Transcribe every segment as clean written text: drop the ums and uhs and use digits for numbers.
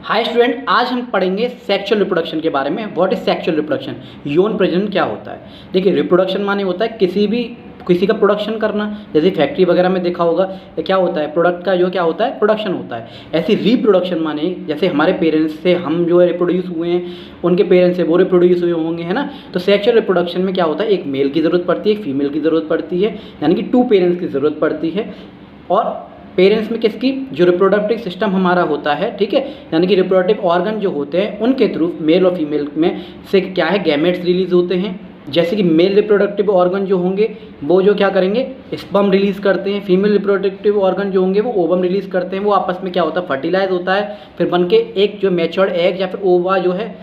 Hi student, आज हम पढ़ेंगे सेक्सुअल रिप्रोडक्शन के बारे में। What is sexual reproduction? यौन प्रजनन क्या होता है? देखिए, रिप्रोडक्शन माने होता है किसी का प्रोडक्शन करना। जैसे फैक्ट्री वगैरह में देखा होगा, ये क्या होता है, प्रोडक्ट का जो क्या होता है, प्रोडक्शन होता है। ऐसे रिप्रोडक्शन माने जैसे हमारे पेरेंट्स से हम जो है रिप्रोड्यूस हुए हैं, उनके पेरेंट्स से वो रिप्रोड्यूस हुए होंगे, है ना। तो सेक्सुअल रिप्रोडक्शन में क्या होता है, एक मेल की ज़रूरत पड़ती है, एक फीमेल की ज़रूरत पड़ती है, यानी कि 2 पेरेंट्स की ज़रूरत पड़ती है। और पेरेंट्स में किसकी, जो रिप्रोडक्टिव सिस्टम हमारा होता है, ठीक है, यानी कि रिप्रोडक्टिव ऑर्गन जो होते हैं उनके थ्रू मेल और फीमेल में से क्या है, गैमेट्स रिलीज होते हैं। जैसे कि मेल रिप्रोडक्टिव ऑर्गन जो होंगे वो जो क्या करेंगे, स्पर्म रिलीज़ करते हैं। फीमेल रिप्रोडक्टिव ऑर्गन जो होंगे वो ओवम रिलीज़ करते हैं। वो आपस में क्या होता है, फर्टिलाइज होता है, फिर बन के एक जो मैच्योर्ड एग या फिर ओवा जो है,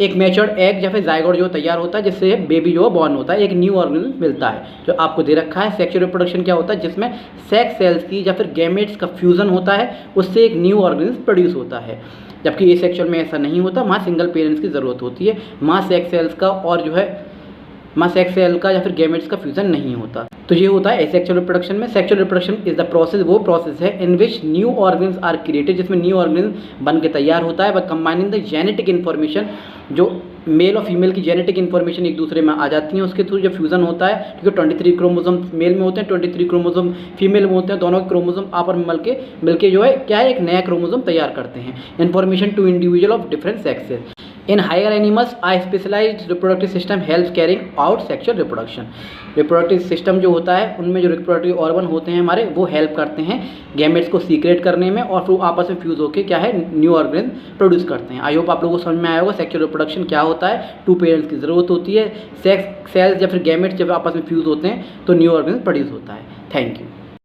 एक मैच्योर्ड एग या फिर जाइगोट जो तैयार होता है, जिससे बेबी जो है बॉर्न होता है, एक न्यू ऑर्गेनिज्म मिलता है। जो आपको दे रखा है सेक्सुअल रिप्रोडक्शन क्या होता है, जिसमें सेक्स सेल्स की या फिर गैमेट्स का फ्यूज़न होता है, उससे एक न्यू ऑर्गेनिज्म प्रोड्यूस होता है। जबकि एसेक्सुअल में ऐसा नहीं होता, वहाँ सिंगल पेरेंट्स की ज़रूरत होती है। वहाँ सेक्स सेल्स का और जो है वहाँ सेक्स सेल का या फिर गैमेट्स का फ्यूजन नहीं होता। तो ये होता है एसेक्सुअल रिप्रोडक्शन में। Sexual reproduction is the process, वो प्रोसेस है in which new organs are created, जिसमें न्यू ऑर्गन्स बन के तैयार होता है। But combining the genetic information, जो मेल और फीमेल की जेनेटिक इन्फॉर्मेशन एक दूसरे में आ जाती हैं, उसके थ्रू जो फ्यूजन होता है, क्योंकि 23 क्रोमोसोम मेल में होते हैं, 23 क्रोमोसोम फीमेल में होते हैं। दोनों के क्रोमोसोम आपस में मिलके जो है क्या है, एक नया क्रोमोसोम तैयार करते हैं। Information to individual of different sexes. In higher animals, a specialized reproductive system helps carrying out sexual reproduction. Reproductive system जो होता है, उनमें जो रिप्रोडक्टिव ऑर्गन होते हैं हमारे, वो हेल्प करते हैं गैमेट्स को सीक्रेट करने में, और फिर आपस में फ्यूज होकर क्या है, न्यू ऑर्गन प्रोड्यूस करते हैं। आई होप आप लोगों को समझ में आया होगा सेक्सुअल रिप्रोडक्शन क्या होता है। 2 पेरेंट्स की ज़रूरत होती है। सेक्स सेल्स या फिर गैमेट्स जब आपस में फ्यूज होते हैं तो न्यू ऑर्गन प्रोड्यूस होता है। Thank you.